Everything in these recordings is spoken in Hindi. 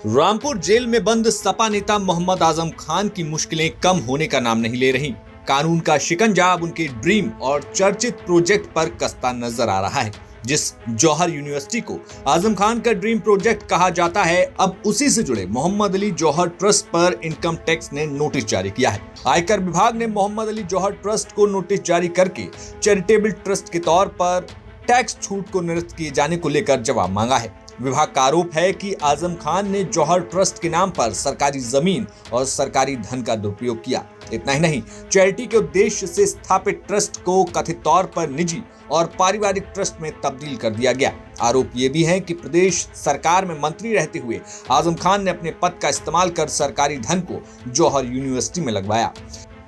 रामपुर जेल में बंद सपा नेता मोहम्मद आजम खान की मुश्किलें कम होने का नाम नहीं ले रही। कानून का शिकंजा अब उनके ड्रीम और चर्चित प्रोजेक्ट पर कसता नजर आ रहा है। जिस जौहर यूनिवर्सिटी को आजम खान का ड्रीम प्रोजेक्ट कहा जाता है, अब उसी से जुड़े मोहम्मद अली जौहर ट्रस्ट पर इनकम टैक्स ने नोटिस जारी किया है। आयकर विभाग ने मोहम्मद अली जौहर ट्रस्ट को नोटिस जारी करके चैरिटेबल ट्रस्ट के तौर पर टैक्स छूट को निरस्त किए जाने को लेकर जवाब मांगा है। विभाग का आरोप है कि आजम खान ने जौहर ट्रस्ट के नाम पर सरकारी जमीन और सरकारी धन का दुरुपयोग किया। इतना ही नहीं, चैरिटी के उद्देश्य से स्थापित ट्रस्ट को कथित तौर पर निजी और पारिवारिक ट्रस्ट में तब्दील कर दिया गया। आरोप ये भी है कि प्रदेश सरकार में मंत्री रहते हुए आजम खान ने अपने पद का इस्तेमाल कर सरकारी धन को जौहर यूनिवर्सिटी में लगवाया।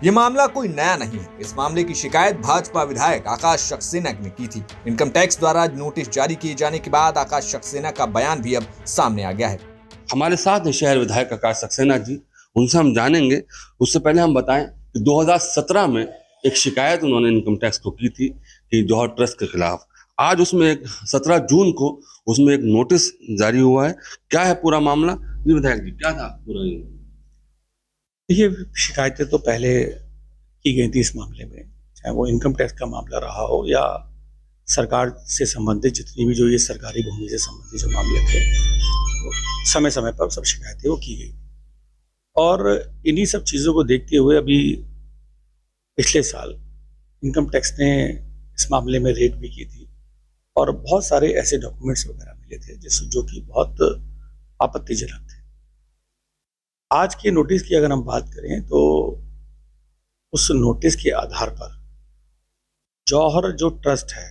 ये मामला कोई नया नहीं है। इस मामले की शिकायत भाजपा विधायक आकाश सक्सेना ने की थी। इनकम टैक्स द्वारा नोटिस जारी किए जाने के बाद आकाश सक्सेना का बयान भी अब सामने आ गया है। हमारे साथ शहर विधायक आकाश सक्सेना जी, उनसे हम जानेंगे। उससे पहले हम बताएं कि 2017 में एक शिकायत उन्होंने इनकम टैक्स को की थी कि जौहर ट्रस्ट के खिलाफ। आज उसमें 17 जून को उसमें एक नोटिस जारी हुआ है। क्या है पूरा मामला जी विधायक जी, क्या था पूरा? ये शिकायतें तो पहले की गई थी इस मामले में, चाहे वो इनकम टैक्स का मामला रहा हो या सरकार से संबंधित जितनी भी जो ये सरकारी भूमि से संबंधित जो मामले थे, समय समय पर सब शिकायतें वो की गई। और इन्हीं सब चीज़ों को देखते हुए अभी पिछले साल इनकम टैक्स ने इस मामले में रेड भी की थी और बहुत सारे ऐसे डॉक्यूमेंट्स वगैरह मिले थे जो कि बहुत आपत्तिजनक थे। आज के नोटिस की अगर हम बात करें तो उस नोटिस के आधार पर जौहर जो ट्रस्ट है,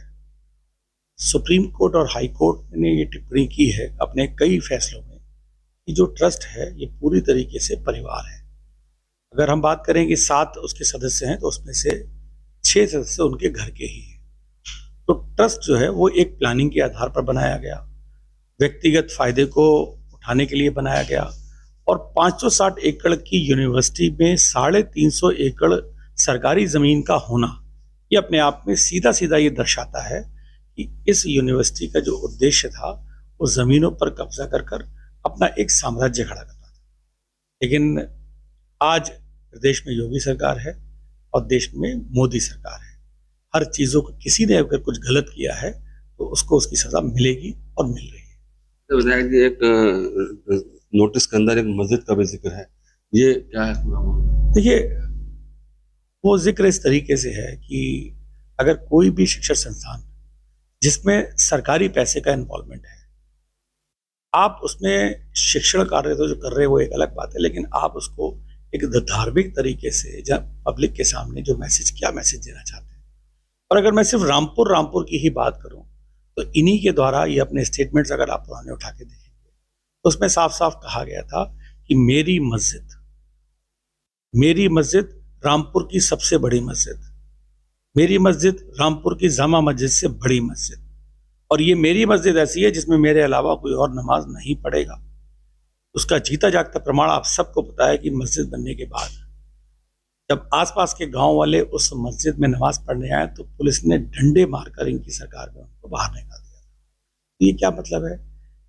सुप्रीम कोर्ट और हाई कोर्ट ने ये टिप्पणी की है अपने कई फैसलों में कि जो ट्रस्ट है ये पूरी तरीके से परिवार है। अगर हम बात करें कि 7 उसके सदस्य हैं तो उसमें से 6 सदस्य उनके घर के ही हैं। तो ट्रस्ट जो है वो एक प्लानिंग के आधार पर बनाया गया, व्यक्तिगत फायदे को उठाने के लिए बनाया गया और 560 एकड़ की यूनिवर्सिटी में 350 एकड़ सरकारी जमीन का होना, ये अपने आप में सीधा सीधा ये दर्शाता है कि इस यूनिवर्सिटी का जो उद्देश्य था वो जमीनों पर कब्जा कर अपना एक साम्राज्य खड़ा करना था। लेकिन आज प्रदेश में योगी सरकार है और देश में मोदी सरकार है। हर चीजों को किसी ने अगर कुछ गलत किया है तो उसको उसकी सजा मिलेगी और मिल रही है। तो विधायक जी, एक नोटिस के अंदर एक मस्जिद का भी जिक्र है, ये क्या है पूरा मामला? देखिए, वो जिक्र इस तरीके से है कि अगर कोई भी शिक्षण संस्थान जिसमें सरकारी पैसे का इन्वॉल्वमेंट है, आप उसमें शिक्षण कार्य तो जो कर रहे हैं वो एक अलग बात है, लेकिन आप उसको एक धार्मिक तरीके से जब पब्लिक के सामने जो क्या मैसेज देना चाहते हैं। और अगर मैं सिर्फ रामपुर की ही बात करूं तो इन्हीं के द्वारा ये अपने स्टेटमेंट्स अगर आप पुराने उठा के देखेंगे तो उसमें साफ साफ कहा गया था कि मेरी मस्जिद रामपुर की सबसे बड़ी मस्जिद, मेरी मस्जिद रामपुर की जामा मस्जिद से बड़ी मस्जिद, और ये मेरी मस्जिद ऐसी है जिसमें मेरे अलावा कोई और नमाज नहीं पढ़ेगा। उसका जीता जागता प्रमाण आप सबको पता है कि मस्जिद बनने के बाद जब आसपास के गांव वाले उस मस्जिद में नमाज पढ़ने आए तो पुलिस ने डंडे मारकर इनकी सरकार में उनको बाहर निकाल दिया। तो ये क्या मतलब है?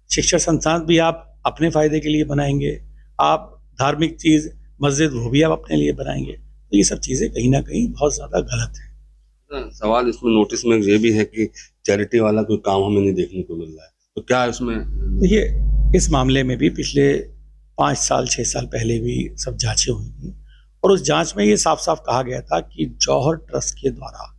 शिक्षण संस्थान भी आप अपने फायदे के लिए बनाएंगे, आप धार्मिक चीज मस्जिद वो भी आप अपने लिए बनाएंगे। तो ये सब चीजें कहीं ना कहीं बहुत ज्यादा गलत है। सवाल इसमें नोटिस में ये भी है कि चैरिटी वाला कोई काम हमें नहीं देखने को मिल रहा है, तो क्या इसमें? देखिए, इस मामले में भी पिछले 5 साल 6 साल पहले भी सब जांचें हुई थी और उस जांच में ये साफ साफ कहा गया था कि जौहर ट्रस्ट के द्वारा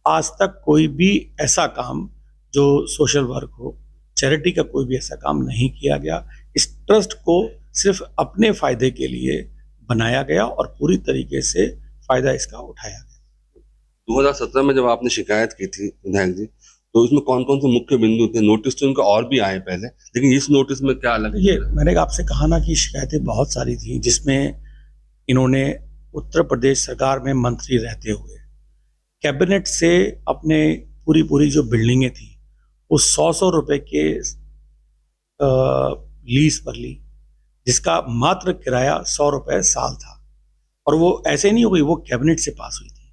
आज तक कोई भी ऐसा काम जो सोशल वर्क हो, चैरिटी का कोई भी ऐसा काम नहीं किया गया। इस ट्रस्ट को सिर्फ अपने फायदे के लिए बनाया गया और पूरी तरीके से फायदा इसका उठाया गया। 2017 में जब आपने शिकायत की थी विधायक जी, तो इसमें कौन कौन से मुख्य बिंदु थे? नोटिस तो इनका और भी आए पहले, लेकिन इस नोटिस में क्या अलग? ये मैंने आपसे कहा ना कि शिकायतें बहुत सारी थी, जिसमें इन्होंने उत्तर प्रदेश सरकार में मंत्री रहते हुए कैबिनेट से अपने पूरी जो बिल्डिंगें थी वो 100 रुपए के लीज पर ली, जिसका मात्र किराया 100 रुपए साल था। और वो ऐसे नहीं हो गई, वो कैबिनेट से पास हुई थी,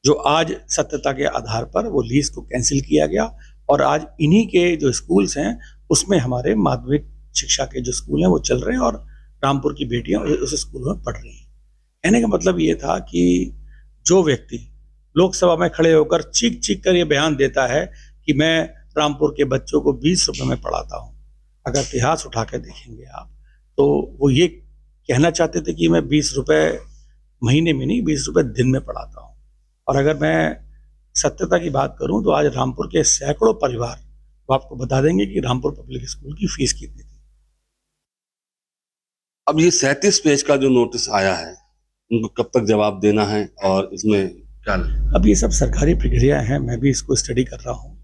जो आज सत्यता के आधार पर वो लीज को कैंसिल किया गया और आज इन्हीं के जो स्कूल्स हैं उसमें हमारे माध्यमिक शिक्षा के जो स्कूल हैं वो चल रहे हैं और रामपुर की बेटियां उस स्कूल में पढ़ रही हैं। कहने का मतलब ये था कि जो व्यक्ति लोकसभा में खड़े होकर चीख चीख कर ये बयान देता है कि मैं रामपुर के बच्चों को 20 रुपए में पढ़ाता हूँ, अगर इतिहास उठा कर देखेंगे आप तो वो ये कहना चाहते थे कि मैं 20 रुपए महीने में नहीं 20 रुपए दिन में पढ़ाता हूँ। और अगर मैं सत्यता की बात करूं तो आज रामपुर के सैकड़ों परिवार वो आपको बता देंगे कि रामपुर पब्लिक स्कूल की फीस कितनी थी। अब ये 37 पेज का जो नोटिस आया है, उनको कब तक जवाब देना है और इसमें क्या? अब ये सब सरकारी प्रक्रिया है, मैं भी इसको स्टडी कर रहा हूँ।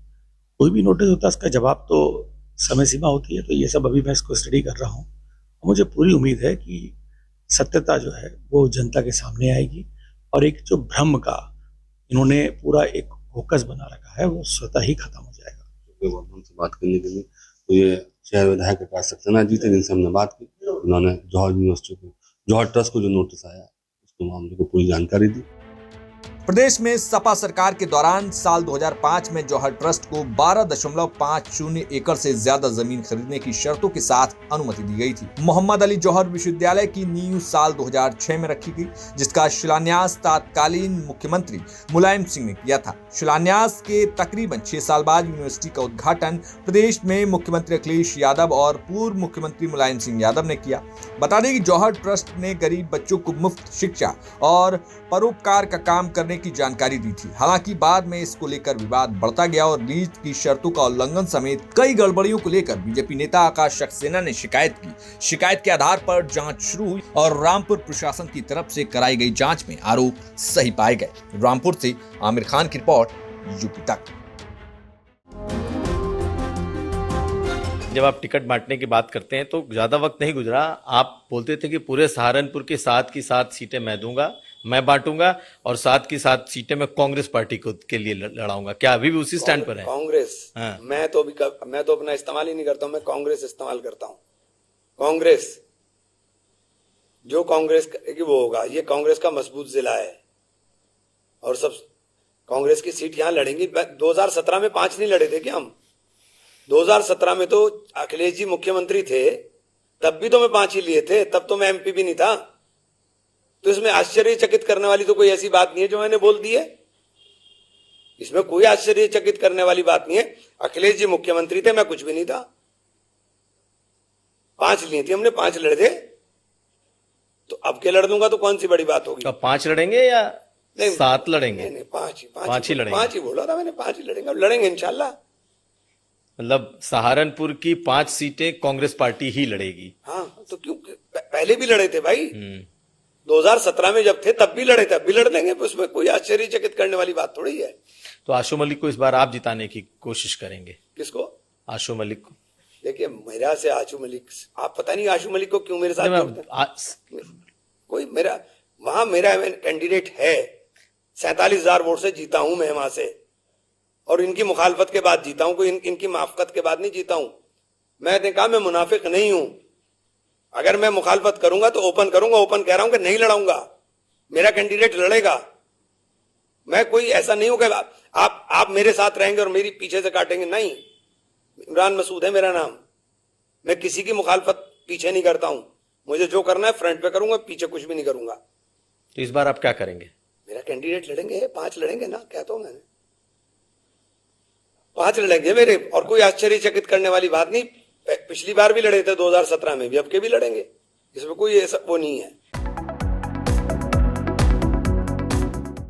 कोई भी नोटिस होता है उसका जवाब तो समय सीमा होती है, तो ये सब अभी मैं इसको स्टडी कर रहा हूँ। मुझे पूरी उम्मीद है कि सत्यता जो है वो जनता के सामने आएगी और एक जो भ्रम का इन्होंने पूरा एक फोकस बना रखा है वो स्वतः ही खत्म हो जाएगा। हमसे बात करने के लिए तो ये शहर विधायक आकाश सक्सेना जी थे, जिनसे हमने बात की। उन्होंने जौहर यूनिवर्सिटी को, जौहर ट्रस्ट को जो नोटिस आया उसके मामले को पूरी जानकारी दी। प्रदेश में सपा सरकार के दौरान साल 2005 में जौहर ट्रस्ट को 12.50 एकड़ से ज्यादा जमीन खरीदने की शर्तों के साथ अनुमति दी गई थी। मोहम्मद अली जौहर विश्वविद्यालय की नींव साल 2006 में रखी गई, जिसका शिलान्यास तत्कालीन मुख्यमंत्री मुलायम सिंह ने किया था। शिलान्यास के तकरीबन 6 साल बाद यूनिवर्सिटी का उद्घाटन प्रदेश में मुख्यमंत्री अखिलेश यादव और पूर्व मुख्यमंत्री मुलायम सिंह यादव ने किया। बता दें कि जौहर ट्रस्ट ने गरीब बच्चों को मुफ्त शिक्षा और परोपकार का काम करने की जानकारी दी थी। हालांकि बाद में इसको लेकर विवाद बढ़ता गया और लीज की शर्तों का उल्लंघन समेत कई गड़बड़ियों को लेकर बीजेपी नेता आकाश सक्सेना ने शिकायत की। शिकायत के आधार पर जांच शुरू हुई और रामपुर प्रशासन की तरफ से कराई गई जांच में आरोप सही पाए गए। रामपुर से आमिर खान की रिपोर्ट, यूपी तक। जब आप टिकट बांटने की बात करते हैं तो ज्यादा वक्त नहीं गुजरा, आप बोलते थे कि पूरे सहारनपुर की 7 की 7 सीटें मैं दूंगा, मैं बांटूंगा और 7 की 7 सीटें मैं कांग्रेस पार्टी को के लिए लड़ाऊंगा। क्या अभी भी उसी स्टैंड पर है? कांग्रेस? हाँ। मैं तो अपना इस्तेमाल ही नहीं करता हूं, मैं कांग्रेस इस्तेमाल करता हूं। कांग्रेस जो कांग्रेस की वो होगा, ये कांग्रेस का मजबूत जिला है और सब कांग्रेस की सीट यहां लड़ेंगी। 2017 में 5 नहीं लड़े थे क्या हम? 2017 में तो अखिलेश जी मुख्यमंत्री थे, तब भी तो मैं 5 ही लिए थे, तब तो मैं एमपी भी नहीं था। तो इसमें आश्चर्यचकित करने वाली तो कोई ऐसी बात नहीं है जो मैंने बोल दी है। इसमें कोई आश्चर्यचकित करने वाली बात नहीं है। अखिलेश जी मुख्यमंत्री थे, मैं कुछ भी नहीं था। 5 लिए थे हमने, 5 लड़े थे, तो अब के लड़ दूंगा तो कौन सी बड़ी बात होगी? तो 5 लड़ेंगे या 7 लड़ेंगे? नहीं, 5 ही लड़ेंगे। 5 ही बोला था मैंने, 5 ही लड़ेंगे। अब लड़ेंगे इंशाल्लाह। मतलब सहारनपुर की 5 सीटें कांग्रेस पार्टी ही लड़ेगी। हाँ, तो क्यों? पहले भी लड़े थे भाई, 2017 में जब थे तब भी लड़े थे, अब भी लड़ लेंगे। उसमें कोई आश्चर्यचकित करने वाली बात थोड़ी है। तो आशु मलिक को इस बार आप जिताने की कोशिश करेंगे? किसको? आशु मलिक को। देखिए, मेरा से आशु मलिक, आप पता नहीं आशु मलिक को क्यों मेरे साथ जोड़ते हैं। कोई मेरा वहां मेरा कैंडिडेट है, 47,000 वोट से जीता हूं मैं वहां से, और इनकी मुखालफत के बाद जीता हूं, कोई इनकी माफकत के बाद नहीं जीता हूं। मैंने कहा मैं मुनाफिक नहीं हूं। अगर मैं मुखालफत करूंगा तो ओपन करूंगा, ओपन कह रहा हूं कि नहीं लड़ाऊंगा, मेरा कैंडिडेट लड़ेगा। मैं कोई ऐसा नहीं हूं कि आप मेरे साथ रहेंगे और मेरी पीछे से काटेंगे, नहीं। इमरान मसूद है मेरा नाम, मैं किसी की मुखालफत पीछे नहीं करता हूं। मुझे जो करना है फ्रंट पे करूंगा, पीछे कुछ भी नहीं करूंगा। तो इस बार आप क्या करेंगे? मेरा कैंडिडेट लड़ेंगे, 5 लड़ेंगे ना, कहता हूं मैंने, 5 लड़ेंगे मेरे, और कोई आश्चर्यचकित करने वाली बात नहीं। पिछली बार भी लड़े थे 2017 में भी, अब के भी लड़ेंगे, इसमें कोई ऐसा वो नहीं है।